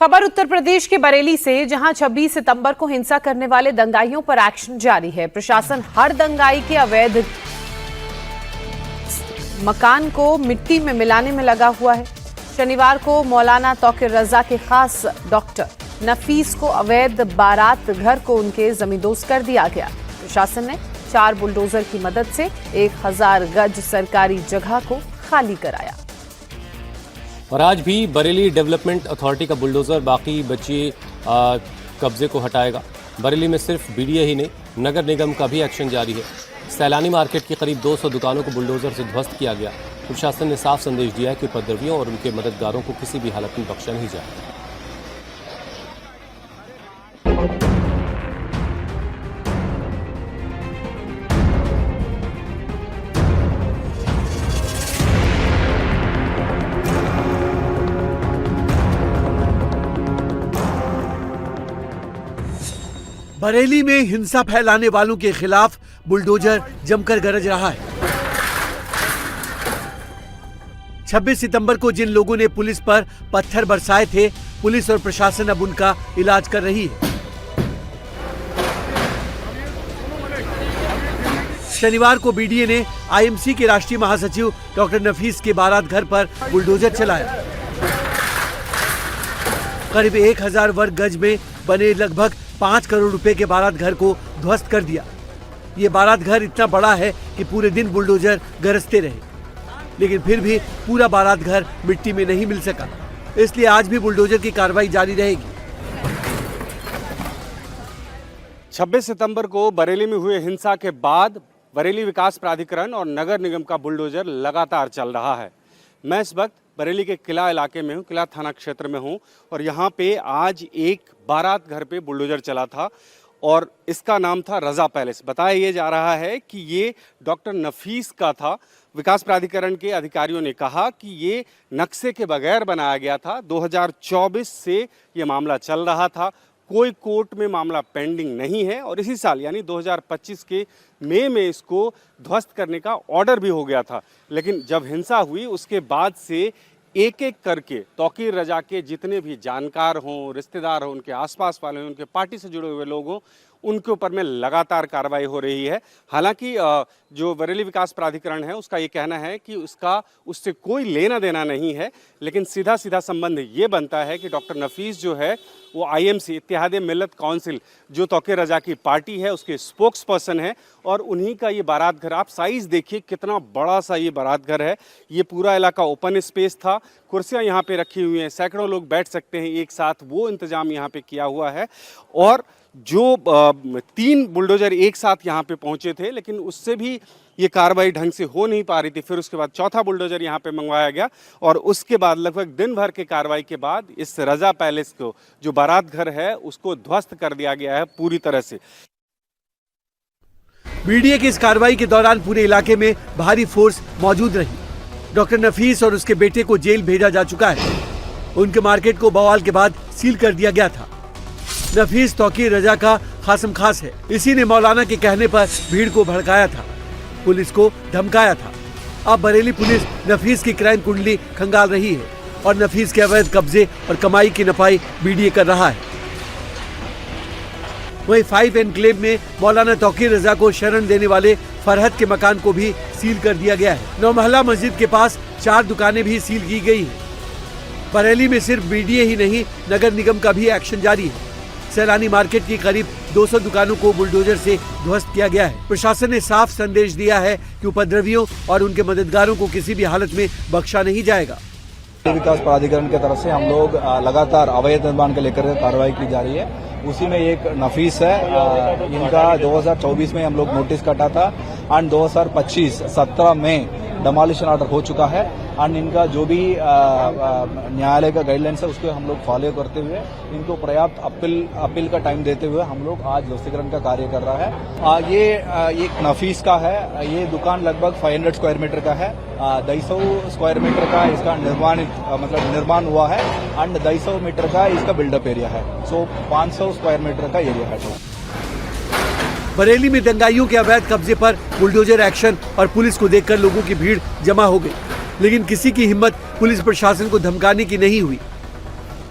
खबर उत्तर प्रदेश के बरेली से, जहां 26 सितंबर को हिंसा करने वाले दंगाइयों पर एक्शन जारी है। प्रशासन हर दंगाई के अवैध मकान को मिट्टी में मिलाने में लगा हुआ है। शनिवार को मौलाना तौकीर रजा के खास डॉक्टर नफीस को अवैध बारात घर को उनके जमींदोज कर दिया गया। प्रशासन ने 4 बुलडोजर की मदद से 1000 गज सरकारी जगह को खाली कराया। और आज भी बरेली डेवलपमेंट अथॉरिटी का बुलडोजर बाकी बचे कब्जे को हटाएगा। बरेली में सिर्फ बीडीए ही नहीं, नगर निगम का भी एक्शन जारी है। सैलानी मार्केट की करीब 200 दुकानों को बुलडोजर से ध्वस्त किया गया। प्रशासन ने साफ संदेश दिया है कि उपद्रवियों और उनके मददगारों को किसी भी हालत में बख्शा नहीं जाएगा। बरेली में हिंसा फैलाने वालों के खिलाफ बुलडोजर जमकर गरज रहा है। 26 सितंबर को जिन लोगों ने पुलिस पर पत्थर बरसाए थे, पुलिस और प्रशासन अब उनका इलाज कर रही है। शनिवार को बीडीए ने आईएमसी के राष्ट्रीय महासचिव डॉक्टर नफीस के बारात घर पर बुलडोजर चलाया। करीब 1000 वर्ग गज में बने लगभग 5 करोड़ रुपए के बारात घर को ध्वस्त कर दिया। ये बारात घर इतना बड़ा है कि पूरे दिन बुलडोजर गरजते रहे, लेकिन फिर भी पूरा बारात घर मिट्टी में नहीं मिल सका। इसलिए आज भी बुलडोजर की कार्रवाई जारी रहेगी। 26 सितंबर को बरेली में हुए हिंसा के बाद बरेली विकास प्राधिकरण और नगर निगम का बुलडोजर लगातार चल रहा है। मैं इस वक्त बरेली के किला इलाके में हूँ, किला थाना क्षेत्र में हूँ, और यहाँ पे आज एक बारात घर पे बुलडोजर चला था और इसका नाम था रजा पैलेस। बताया ये जा रहा है कि ये डॉक्टर नफीस का था। विकास प्राधिकरण के अधिकारियों ने कहा कि ये नक्शे के बगैर बनाया गया था। 2024 से ये मामला चल रहा था, कोई कोर्ट में मामला पेंडिंग नहीं है और इसी साल यानी 2025 के मई में इसको ध्वस्त करने का ऑर्डर भी हो गया था। लेकिन जब हिंसा हुई उसके बाद से एक एक करके तौकीर रजा के जितने भी जानकार हों, रिश्तेदार हों, उनके आसपास वाले हों, उनके पार्टी से जुड़े हुए लोग हों, उनके ऊपर में लगातार कार्रवाई हो रही है। हालांकि जो बरेली विकास प्राधिकरण है उसका ये कहना है कि उससे कोई लेना देना नहीं है, लेकिन सीधा सीधा संबंध ये बनता है कि डॉक्टर नफीस जो है वो आईएमसी इत्तेहाद मिल्लत काउंसिल जो तौकीर रजा की पार्टी है उसके स्पोक्स पर्सन है और उन्हीं का ये बारात घर। आप साइज़ देखिए कितना बड़ा सा ये बारात घर है। ये पूरा इलाका ओपन स्पेस था, कुर्सियाँ यहाँ पे रखी हुई हैं, सैकड़ों लोग बैठ सकते हैं एक साथ, वो इंतज़ाम यहाँ पे किया हुआ है। और जो 3 बुलडोजर एक साथ यहाँ पे पहुँचे थे, लेकिन उससे भी ये कार्रवाई ढंग से हो नहीं पा रही थी। फिर उसके बाद 4था बुलडोजर यहाँ पे मंगवाया गया और उसके बाद लगभग दिन भर के कार्रवाई के बाद इस रजा पैलेस को जो बारात घर है उसको ध्वस्त कर दिया गया है पूरी तरह से। बीडीए की इस कार्रवाई के दौरान पूरे इलाके में भारी फोर्स मौजूद रही। डॉक्टर नफीस और उसके बेटे को जेल भेजा जा चुका है। उनके मार्केट को बवाल के बाद सील कर दिया गया था। नफीस तौकीर रजा का खासम खास है। इसी ने मौलाना के कहने पर भीड़ को भड़काया था, पुलिस को धमकाया था। अब बरेली पुलिस नफीस की क्राइम कुंडली खंगाल रही है और नफीस के अवैध कब्जे और कमाई की नपाई बीडीए कर रहा है। वहीं 5 एनक्लेव में मौलाना तौकीर रजा को शरण देने वाले फरहत के मकान को भी सील कर दिया गया है। 9 महला मस्जिद के पास 4 दुकानें भी सील की गई हैं। बरेली में सिर्फ बीडीए ही नहीं, नगर निगम का भी एक्शन जारी है। सैलानी मार्केट की करीब 200 दुकानों को बुलडोजर से ध्वस्त किया गया है। प्रशासन ने साफ संदेश दिया है कि उपद्रवियों और उनके मददगारों को किसी भी हालत में बख्शा नहीं जाएगा। विकास प्राधिकरण की तरफ से हम लोग लगातार अवैध निर्माण को लेकर कार्रवाई की जा रही है। उसी में एक नफीस है, इनका 2024 में हम लोग नोटिस कटा था एंड 2025 17 में डिमोलिशन ऑर्डर हो चुका है एंड इनका जो भी न्यायालय का गाइडलाइंस है उसको हम लोग फॉलो करते हुए इनको पर्याप्त अपील का टाइम देते हुए हम लोग आज ध्वस्तीकरण का कार्य कर रहा है। ये एक नफीस का है। ये दुकान लगभग 500 स्क्वायर मीटर का है। 250 स्क्वायर मीटर का इसका निर्माण हुआ है एंड 250 मीटर का इसका बिल्डअप एरिया है। सो 500 स्क्वायर मीटर का एरिया है। बरेली में दंगाइयों के अवैध कब्जे पर बुलडोजर एक्शन और पुलिस को देखकर लोगों की भीड़ जमा हो गई, लेकिन किसी की हिम्मत पुलिस प्रशासन को धमकाने की नहीं हुई।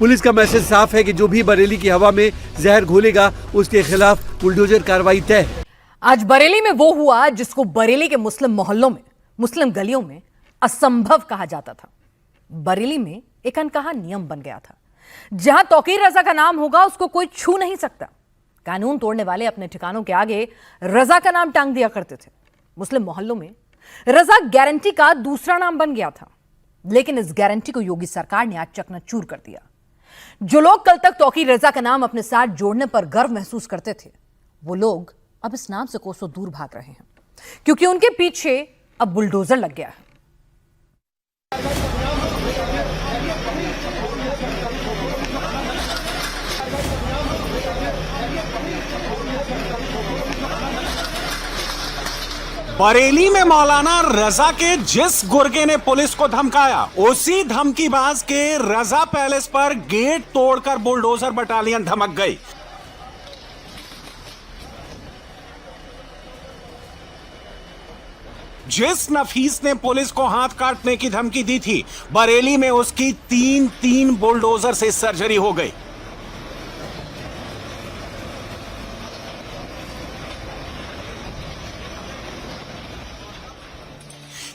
पुलिस का मैसेज साफ है कि जो भी बरेली की हवा में जहर घोलेगा उसके खिलाफ बुलडोजर कार्रवाई तय है। आज बरेली में वो हुआ जिसको बरेली के मुस्लिम मोहल्लों में, मुस्लिम गलियों में असंभव कहा जाता था। बरेली में एक अनकहा नियम बन गया था, जहां तौकीर रजा का नाम होगा उसको कोई छू नहीं सकता। कानून तोड़ने वाले अपने ठिकानों के आगे रजा का नाम टांग दिया करते थे। मुस्लिम मोहल्लों में रजा गारंटी का दूसरा नाम बन गया था, लेकिन इस गारंटी को योगी सरकार ने आज चकनाचूर कर दिया। जो लोग कल तक तौकीर रजा का नाम अपने साथ जोड़ने पर गर्व महसूस करते थे, वो लोग अब इस नाम से कोसों दूर भाग रहे हैं, क्योंकि उनके पीछे अब बुलडोजर लग गया है। बरेली में मौलाना रजा के जिस गुर्गे ने पुलिस को धमकाया, उसी धमकीबाज के रजा पैलेस पर गेट तोड़कर बुलडोजर बटालियन धमक गई। जिस नफीस ने पुलिस को हाथ काटने की धमकी दी थी, बरेली में उसकी तीन बुलडोजर से सर्जरी हो गई।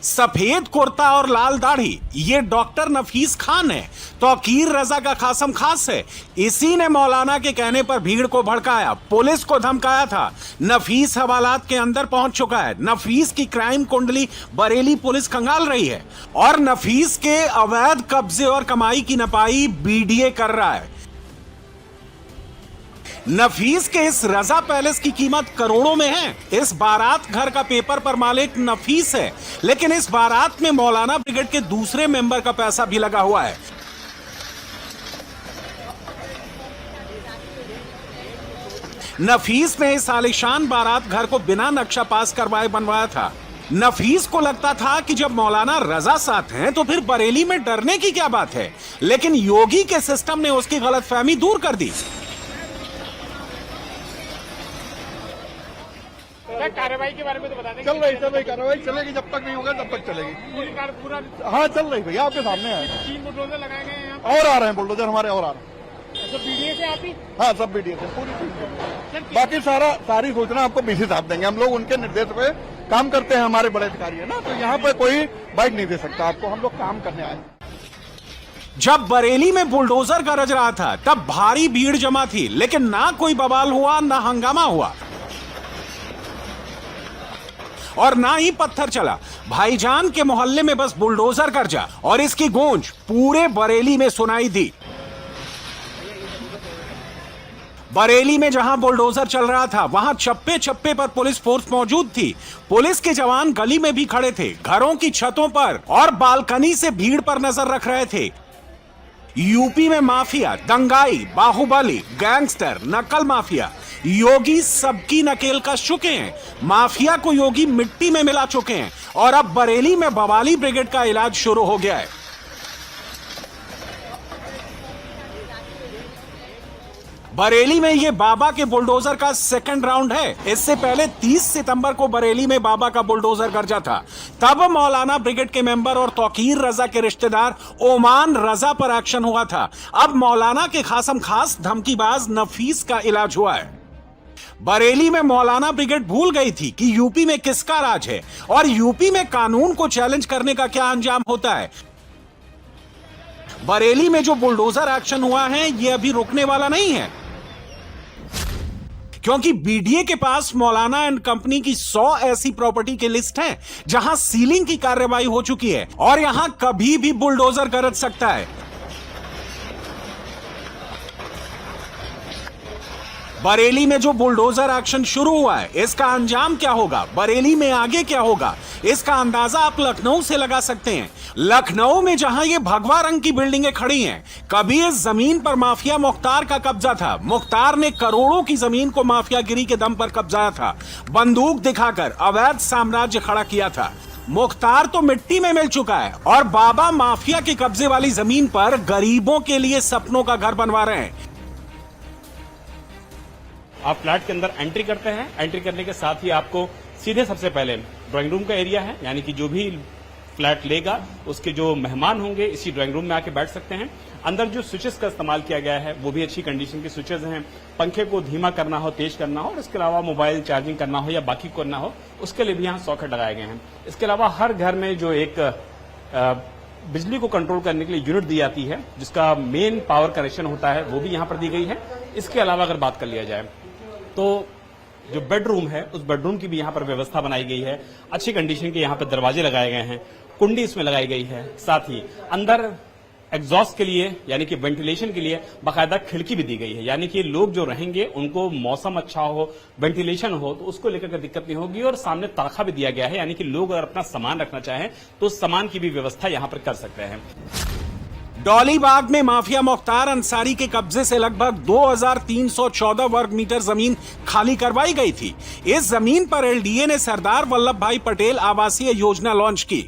सफेद कुर्ता और लाल दाढ़ी, ये डॉक्टर नफीस खान है, तौकीर रजा का खासम खास है। इसी ने मौलाना के कहने पर भीड़ को भड़काया, पुलिस को धमकाया था। नफीस हवालात के अंदर पहुंच चुका है। नफीस की क्राइम कुंडली बरेली पुलिस खंगाल रही है और नफीस के अवैध कब्जे और कमाई की नपाई बीडीए कर रहा है। नफीस के इस रजा पैलेस की कीमत करोड़ों में है। इस बारात घर का पेपर पर मालिक नफीस है, लेकिन इस बारात में मौलाना ब्रिगेड के दूसरे मेंबर का पैसा भी लगा हुआ है। नफीस ने इस आलीशान बारात घर को बिना नक्शा पास करवाए बनवाया था। नफीस को लगता था कि जब मौलाना रजा साथ हैं तो फिर बरेली में डरने की क्या बात है, लेकिन योगी के सिस्टम ने उसकी गलतफहमी दूर कर दी। कार्रवाई के बारे में तो बता दें। चल रही कार्रवाई चलेगी, जब तक नहीं होगा तब तक चलेगी। पूरा हाँ चल रही भैया, आपके सामने है। 3 बुलडोजर लगाए गए हैं और आ रहे हैं बुलडोजर हमारे, और आ रहे हैं। सब बीडीए से आप ही? हाँ सब बीडीए से, पूरी टीम। बाकी सारी सूचना आपको बीसी साहब देंगे। हम लोग उनके निर्देश पे काम करते हैं, हमारे बड़े अधिकारी है ना, तो यहाँ पे कोई बाइक नहीं दे सकता आपको। हम लोग काम करने आए। जब बरेली में बुलडोजर गरज रहा था तब भारी भीड़ जमा थी, लेकिन ना कोई बवाल हुआ, ना हंगामा हुआ और ना ही पत्थर चला। भाईजान के मोहल्ले में बस बुलडोजर गरजा और इसकी गूंज पूरे बरेली में सुनाई दी। बरेली में जहां बुलडोजर चल रहा था, वहां चप्पे चप्पे पर पुलिस फोर्स मौजूद थी। पुलिस के जवान गली में भी खड़े थे, घरों की छतों पर और बालकनी से भीड़ पर नजर रख रहे थे। यूपी में माफिया, दंगाई, बाहुबली, गैंगस्टर, नकल माफिया, योगी सबकी नकेल कस चुके हैं। माफिया को योगी मिट्टी में मिला चुके हैं और अब बरेली में बवाली ब्रिगेड का इलाज शुरू हो गया है। बरेली में ये बाबा के बुलडोजर का सेकंड राउंड है। इससे पहले 30 सितंबर को बरेली में बाबा का बुलडोजर गरजा था। तब मौलाना ब्रिगेड के मेंबर और तौकीर रजा के रिश्तेदार ओमान रजा पर एक्शन हुआ था। अब मौलाना के खासम खास धमकीबाज नफीस का इलाज हुआ है। बरेली में मौलाना ब्रिगेड भूल गई थी कि यूपी में किसका राज है और यूपी में कानून को चैलेंज करने का क्या अंजाम होता है। बरेली में जो बुलडोजर एक्शन हुआ है, यह अभी रुकने वाला नहीं है, क्योंकि बीडीए के पास मौलाना एंड कंपनी की 100 ऐसी प्रॉपर्टी की लिस्ट है जहां सीलिंग की कार्रवाई हो चुकी है और यहां कभी भी बुलडोजर गरज सकता है। बरेली में जो बुलडोजर एक्शन शुरू हुआ है, इसका अंजाम क्या होगा, बरेली में आगे क्या होगा, इसका अंदाजा आप लखनऊ से लगा सकते हैं। लखनऊ में जहां ये भगवा रंग की बिल्डिंगें खड़ी हैं, कभी इस जमीन पर माफिया मुख्तार का कब्जा था। मुख्तार ने करोड़ों की जमीन को माफियागिरी के दम पर कब्जाया था, बंदूक दिखाकर अवैध साम्राज्य खड़ा किया था। मुख्तार तो मिट्टी में मिल चुका है और बाबा माफिया के कब्जे वाली जमीन पर गरीबों के लिए सपनों का घर बनवा रहे हैं। आप फ्लैट के अंदर एंट्री करते हैं। एंट्री करने के साथ ही आपको सीधे सबसे पहले ड्राइंग रूम का एरिया है, यानी कि जो भी फ्लैट लेगा उसके जो मेहमान होंगे इसी ड्राइंग रूम में आके बैठ सकते हैं। अंदर जो स्विचेस का इस्तेमाल किया गया है वो भी अच्छी कंडीशन के स्विचेस हैं। पंखे को धीमा करना हो, तेज करना हो और इसके अलावा मोबाइल चार्जिंग करना हो या बाकी करना हो उसके लिए भी यहाँ सॉकेट लगाए गए हैं। इसके अलावा हर घर में जो एक बिजली को कंट्रोल करने के लिए यूनिट दी जाती है जिसका मेन पावर कनेक्शन होता है वो भी यहाँ पर दी गई है। इसके अलावा अगर बात कर लिया जाए तो जो बेडरूम है उस बेडरूम की भी यहाँ पर व्यवस्था बनाई गई है। अच्छी कंडीशन के यहाँ पर दरवाजे लगाए गए हैं, कुंडी इसमें लगाई गई है। साथ ही अंदर एग्जॉस्ट के लिए यानी कि वेंटिलेशन के लिए बाकायदा खिड़की भी दी गई है, यानी कि लोग जो रहेंगे उनको मौसम अच्छा हो, वेंटिलेशन हो तो उसको लेकर के दिक्कत नहीं होगी। और सामने ताखा भी दिया गया है, यानी कि लोग अगर अपना सामान रखना चाहें तो उस सामान की भी व्यवस्था यहां पर कर सकते हैं। डॉलीबाग में माफिया मुख्तार अंसारी के कब्जे से लगभग 2314 वर्ग मीटर जमीन खाली करवाई गई थी। इस जमीन पर एलडीए ने सरदार वल्लभ भाई पटेल आवासीय योजना लॉन्च की।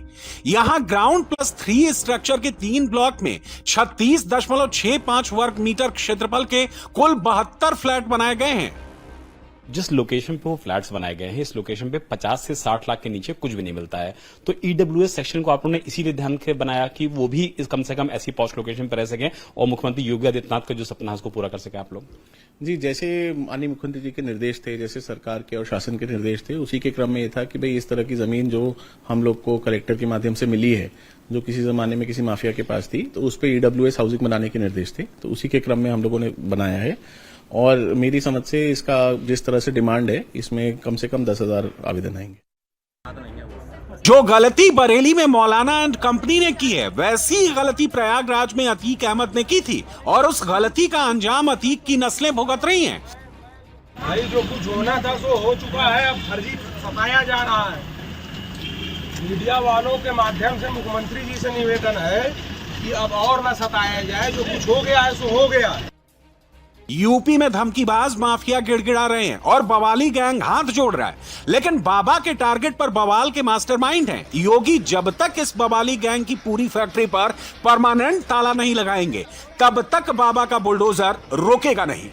यहां ग्राउंड प्लस 3 स्ट्रक्चर के 3 ब्लॉक में 36.65 वर्ग मीटर क्षेत्रफल के कुल 72 फ्लैट बनाए गए हैं। जिस लोकेशन पे वो फ्लैट्स बनाए गए हैं इस लोकेशन पे 50 से 60 लाख के नीचे कुछ भी नहीं मिलता है। तो ईडब्ल्यूएस सेक्शन को आप लोगों ने इसीलिए ध्यान से बनाया कि वो भी इस कम से कम ऐसी पॉस्ट लोकेशन पर रह सकें और मुख्यमंत्री योगी आदित्यनाथ का जो सपना है उसको पूरा कर सके आप लोग। जी, जैसे माननीय मुख्यमंत्री जी के निर्देश थे, जैसे सरकार के और शासन के निर्देश थे, उसी के क्रम में ये था कि भाई इस तरह की जमीन जो हम लोग को कलेक्टर के माध्यम से मिली है जो किसी जमाने में किसी माफिया के पास थी, तो उस पर ईडब्ल्यूएस हाउसिंग बनाने के निर्देश थे। तो उसी के क्रम में हम लोगों ने बनाया है और मेरी समझ से इसका जिस तरह से डिमांड है इसमें कम से कम 10,000 आवेदन आएंगे। जो गलती बरेली में मौलाना एंड कंपनी ने की है वैसी गलती प्रयागराज में अतीक अहमद ने की थी और उस गलती का अंजाम अतीक की नस्लें भुगत रही हैं। भाई जो कुछ होना था सो हो चुका है, अब फर्जी सताया जा रहा है। मीडिया वालों के माध्यम से मुख्यमंत्री जी से निवेदन है कि अब और न सताया जाए, जो कुछ हो गया है सो हो गया है। यूपी में धमकीबाज माफिया गिड़गिड़ा रहे हैं और बवाली गैंग हाथ जोड़ रहा है, लेकिन बाबा के टारगेट पर बवाल के मास्टरमाइंड हैं। योगी जब तक इस बवाली गैंग की पूरी फैक्ट्री पर परमानेंट ताला नहीं लगाएंगे तब तक बाबा का बुलडोजर रुकेगा नहीं।